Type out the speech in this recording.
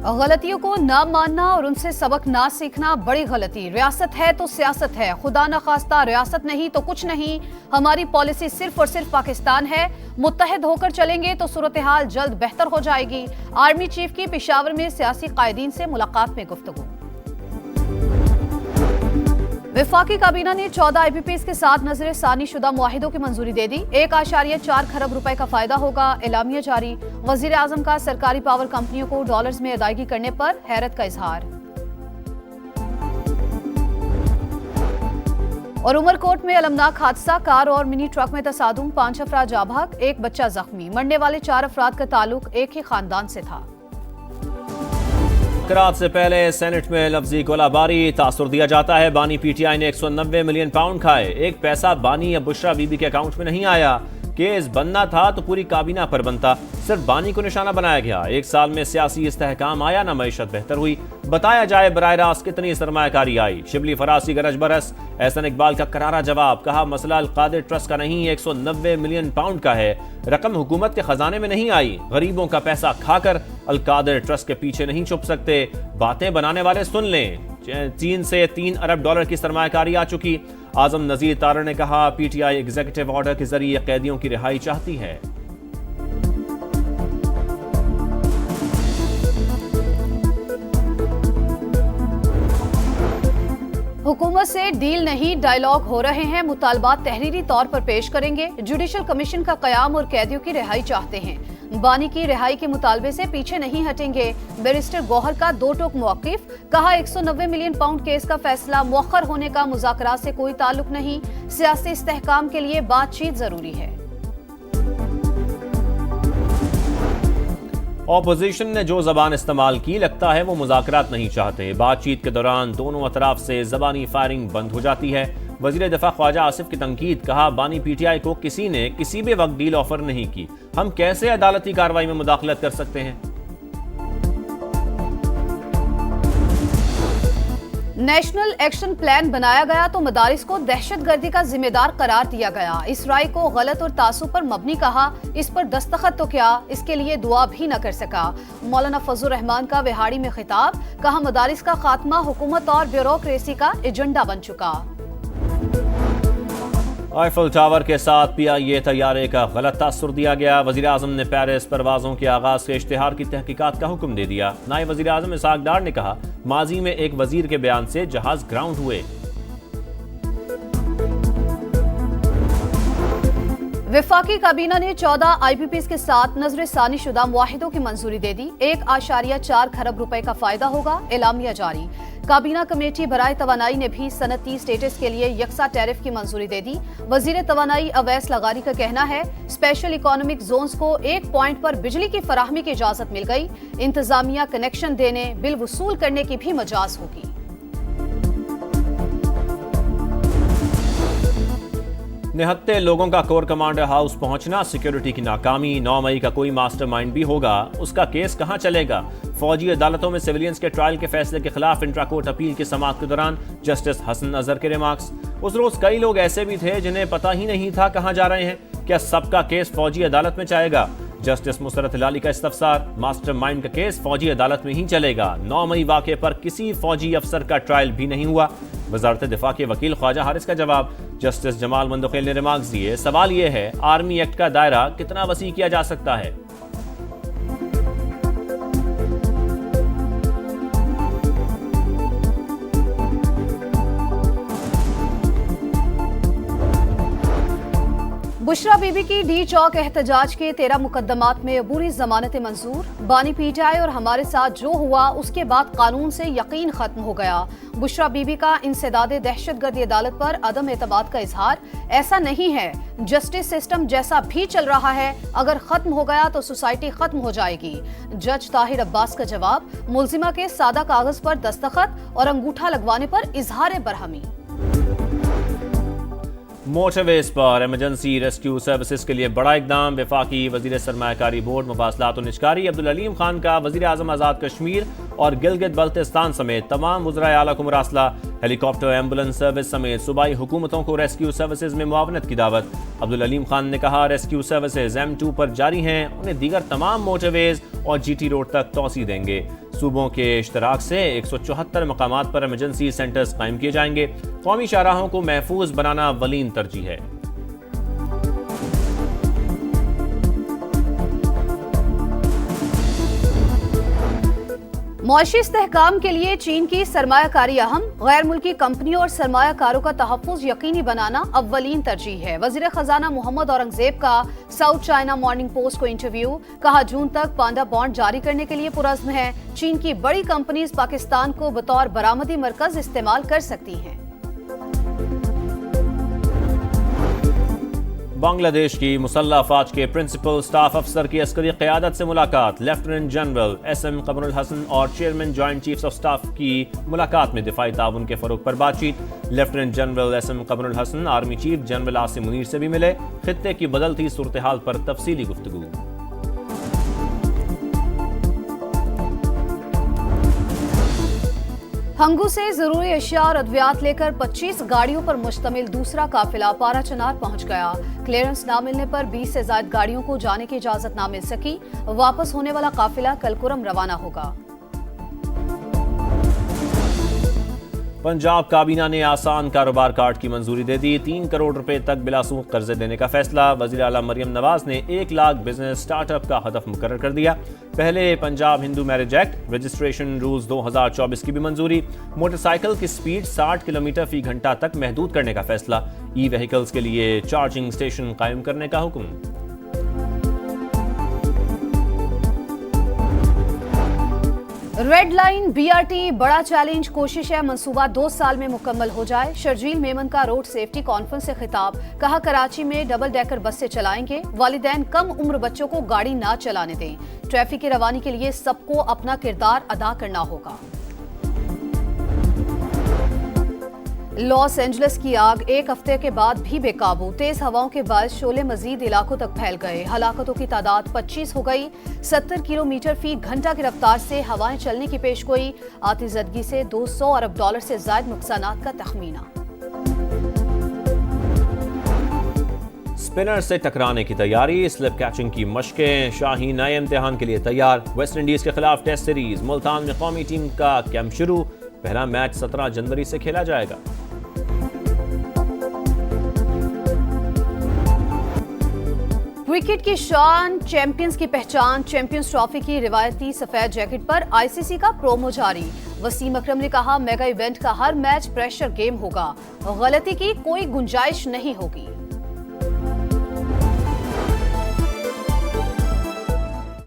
غلطیوں کو نہ ماننا اور ان سے سبق نہ سیکھنا بڑی غلطی۔ ریاست ہے تو سیاست ہے، خدا نخواستہ ریاست نہیں تو کچھ نہیں۔ ہماری پالیسی صرف اور صرف پاکستان ہے، متحد ہو کر چلیں گے تو صورتحال جلد بہتر ہو جائے گی۔ آرمی چیف کی پشاور میں سیاسی قائدین سے ملاقات میں گفتگو۔ وفاقی کابینہ نے 14 آئی پی پیز کے ساتھ نظر ثانی شدہ معاہدوں کی منظوری دے دی۔ 1.4 کھرب روپے کا فائدہ ہوگا، اعلامیہ جاری۔ وزیر اعظم کا سرکاری پاور کمپنیوں کو ڈالرز میں ادائیگی کرنے پر حیرت کا اظہار۔ اور عمرکوٹ میں المناک حادثہ، کار اور منی ٹرک میں تصادم، 5 افراد جاں بحق، 1 بچہ زخمی۔ مرنے والے 4 افراد کا تعلق ایک ہی خاندان سے تھا۔ انتخابات سے پہلے سینٹ میں لفظی گولہ باری، تاثر دیا جاتا ہے بانی پی ٹی آئی نے 190 ملین پاؤنڈ کھائے، 1 پیسہ بانی یا بشرا بی بی کے اکاؤنٹ میں نہیں آیا۔ کیس بننا تھا تو پوری کابینہ پر بنتا، صرف بانی کو نشانہ بنایا گیا۔ 1 سال میں سیاسی استحکام آیا نہ معیشت بہتر ہوئی۔ بتایا جائے براہ راست کتنی سرمایہ کاری آئی۔ شبلی فراسی گرج برس، احسن اقبال کا کرارا جواب، کہا مسئلہ القادر ٹرسٹ کا نہیں، 190 ملین پاؤنڈ کا ہے، رقم حکومت کے خزانے میں نہیں آئی۔ غریبوں کا پیسہ کھا کر القادر ٹرسٹ کے پیچھے نہیں چھپ سکتے، باتیں بنانے والے سن لیں۔ چین سے 3 ارب ڈالر کی سرمایہ کاری آ چکی۔ اعظم نذیر تارڑ نے کہا P T I executive order کے ذریعے قیدیوں کی رہائی چاہتی ہے۔ حکومت سے ڈیل نہیں ڈائیلاگ ہو رہے ہیں، مطالبات تحریری طور پر پیش کریں گے۔ جوڈیشل کمیشن کا قیام اور قیدیوں کی رہائی چاہتے ہیں، بانی کی رہائی کے مطالبے سے پیچھے نہیں ہٹیں گے۔ بیرسٹر گوہر کا 2 ٹوک موقف، کہا 190 ملین پاؤنڈ کیس کا فیصلہ مؤخر ہونے کا مذاکرات سے کوئی تعلق نہیں، سیاسی استحکام کے لیے بات چیت ضروری ہے۔ اپوزیشن نے جو زبان استعمال کی، لگتا ہے وہ مذاکرات نہیں چاہتے۔ بات چیت کے دوران دونوں اطراف سے زبانی فائرنگ بند ہو جاتی ہے۔ وزیر دفاع خواجہ آصف کی تنقید، کہا بانی پی ٹی آئی کو کسی نے کسی بھی وقت ڈیل آفر نہیں کی، ہم کیسے عدالتی کارروائی میں مداخلت کر سکتے ہیں؟ نیشنل ایکشن پلان بنایا گیا تو مدارس کو دہشت گردی کا ذمہ دار قرار دیا گیا۔ اس رائے کو غلط اور تعصب پر مبنی کہا، اس پر دستخط تو کیا، اس کے لیے دعا بھی نہ کر سکا۔ مولانا فضل الرحمان کا وہاڑی میں خطاب، کہا مدارس کا خاتمہ حکومت اور بیوروکریسی کا ایجنڈا بن چکا۔ آئیفل ٹاور کے ساتھ پی آئی اے طیارے کا غلط تاثر دیا گیا۔ وزیر اعظم نے پیرس پروازوں کے آغاز کے اشتہار کی تحقیقات کا حکم دے دیا۔ نائب وزیر اعظم اسحاق ڈار نے کہا ماضی میں ایک وزیر کے بیان سے جہاز گراؤنڈ ہوئے۔ وفاقی کابینہ نے 14 آئی پی پیز کے ساتھ نظر ثانی شدہ معاہدوں کی منظوری دے دی۔ 1.4 کھرب روپے کا فائدہ ہوگا، اعلامیہ جاری۔ کابینہ کمیٹی برائے توانائی نے بھی صنعتی اسٹیٹس کے لیے یکساں ٹیرف کی منظوری دے دی۔ وزیر توانائی اویس لغاری کا کہنا ہے اسپیشل اکنامک زونز کو 1 پوائنٹ پر بجلی کی فراہمی کی اجازت مل گئی، انتظامیہ کنیکشن دینے، بل وصول کرنے کی بھی مجاز ہوگی۔ نہتے لوگوں کا کور کمانڈر ہاؤس پہنچنا سیکیورٹی کی ناکامی۔ 9 مئی کا کوئی ماسٹر مائنڈ بھی ہوگا، اس کا کیس کہاں چلے گا؟ فوجی عدالتوں میں سیویلینز کے ٹرائل کے فیصلے کے خلاف انٹرا کورٹ اپیل کی سماعت کے دوران جسٹس حسن اظہر کے ریمارکس۔ اس روز کئی لوگ ایسے بھی تھے جنہیں پتہ ہی نہیں تھا کہاں جا رہے ہیں، کیا سب کا کیس فوجی عدالت میں جائے گا؟ جسٹس مسرت ہلالی کا استفسار، ماسٹر مائنڈ کا کیس فوجی عدالت میں ہی چلے گا۔ 9 مئی واقعے پر کسی فوجی افسر کا ٹرائل بھی نہیں ہوا۔ وزارت دفاع کے وکیل خواجہ حارث کا جواب، جسٹس جمال مندوخیل نے ریمارکس دیے، سوال یہ ہے آرمی ایکٹ کا دائرہ کتنا وسیع کیا جا سکتا ہے؟ بشرا بی بی کی ڈی چوک احتجاج کے 13 مقدمات میں عبوری ضمانت منظور۔ بانی پی ٹی آئی اور ہمارے ساتھ جو ہوا اس کے بعد قانون سے یقین ختم ہو گیا۔ بشرا بی بی کا انسداد دہشت گردی عدالت پر عدم اعتماد کا اظہار، ایسا نہیں ہے، جسٹس سسٹم جیسا بھی چل رہا ہے، اگر ختم ہو گیا تو سوسائٹی ختم ہو جائے گی۔ جج طاہر عباس کا جواب، ملزمہ کے سادہ کاغذ پر دستخط اور انگوٹھا لگوانے پر اظہار برہمی۔ موٹر ویز پر ایمرجنسی ریسکیو سروسز کے لیے بڑا اقدام۔ وفاقی وزیر سرمایہ کاری بورڈ مواصلات و نجکاری عبدالعلیم خان کا وزیر اعظم آزاد کشمیر اور گلگت بلتستان سمیت تمام وزرائے اعلیٰ کو مراسلہ۔ ہیلی کاپٹر ایمبولینس سروس سمیت صوبائی حکومتوں کو ریسکیو سروسز میں معاونت کی دعوت۔ عبدالعلیم خان نے کہا ریسکیو سروسز M2 پر جاری ہیں، انہیں دیگر تمام موٹر ویز اور GT روڈ تک توسیع دیں گے۔ صوبوں کے اشتراک سے 174 مقامات پر ایمرجنسی سینٹرز قائم کیے جائیں گے۔ قومی شاہراہوں کو محفوظ بنانا اولین ترجیح ہے۔ معاشی استحکام کے لیے چین کی سرمایہ کاری اہم، غیر ملکی کمپنیوں اور سرمایہ کاروں کا تحفظ یقینی بنانا اولین ترجیح ہے۔ وزیر خزانہ محمد اورنگزیب کا ساؤتھ چائنا مارننگ پوسٹ کو انٹرویو، کہا جون تک پانڈا بانڈ جاری کرنے کے لیے پرعزم ہے۔ چین کی بڑی کمپنیز پاکستان کو بطور برآمدی مرکز استعمال کر سکتی ہیں۔ بنگلہ دیش کی مسلح افواج کے پرنسپل اسٹاف افسر کی عسکری قیادت سے ملاقات، lieutenant general S M Qamar ul-Hassan اور chairman joint chiefs of staff کی ملاقات میں دفاعی تعاون کے فروغ پر بات چیت۔ Lieutenant general S M Qamar ul-Hassan army chief general Asim Munir سے بھی ملے، خطے کی بدلتی صورتحال پر تفصیلی گفتگو۔ ہنگو سے ضروری اشیاء اور ادویات لے کر 25 گاڑیوں پر مشتمل دوسرا قافلہ پارا چنار پہنچ گیا۔ کلیئرنس نہ ملنے پر 20 سے زائد گاڑیوں کو جانے کی اجازت نہ مل سکی۔ واپس ہونے والا قافلہ کلکورم روانہ ہوگا۔ پنجاب کابینہ نے آسان کاروبار کارڈ کی منظوری دے دی، 3 کروڑ روپے تک بلا سود قرضے دینے کا فیصلہ۔ وزیر اعلیٰ مریم نواز نے 1 لاکھ بزنس سٹارٹ اپ کا ہدف مقرر کر دیا۔ پہلے پنجاب ہندو میرج ایکٹ رجسٹریشن رولز 2024 کی بھی منظوری۔ موٹر سائیکل کی سپیڈ 60 کلومیٹر فی گھنٹہ تک محدود کرنے کا فیصلہ۔ ای وہیکلز کے لیے چارجنگ اسٹیشن قائم کرنے کا حکم۔ Red line B R T بڑا چیلنج، کوشش ہے منصوبہ 2 سال میں مکمل ہو جائے۔ شرجیل میمن کا روڈ سیفٹی کانفرنس سے خطاب، کہا کراچی میں ڈبل ڈیکر بسیں چلائیں گے، والدین کم عمر بچوں کو گاڑی نہ چلانے دیں، ٹریفک کی روانی کے لیے سب کو اپنا کردار ادا کرنا ہوگا۔ لاس اینجلس کی آگ 1 ہفتے کے بعد بھی بے قابو، تیز ہواؤں کے باعث شعلے مزید علاقوں تک پھیل گئے، ہلاکتوں کی تعداد 25 ہو گئی۔ 70 کلومیٹر فی گھنٹہ کی رفتار سے ہوائیں چلنے کی پیش گوئی، آتی زدگی سے $200 ارب سے زائد نقصانات کا تخمینہ۔ اسپنر سے ٹکرانے کی تیاری، سلپ کیچنگ کی مشقیں، شاہین نئے امتحان کے لیے تیار۔ ویسٹ انڈیز کے خلاف ٹیسٹ سیریز، ملتان میں قومی ٹیم کا کیمپ شروع، پہلا میچ 17 جنوری سے کھیلا جائے گا۔ کرکٹ کی شان، چیمپئنز کی پہچان، چیمپئنز ٹرافی کی روایتی سفید جیکٹ پر آئی سی سی کا پرومو جاری۔ وسیم اکرم نے کہا میگا ایونٹ کا ہر میچ پریشر گیم ہوگا، غلطی کی کوئی گنجائش نہیں ہوگی۔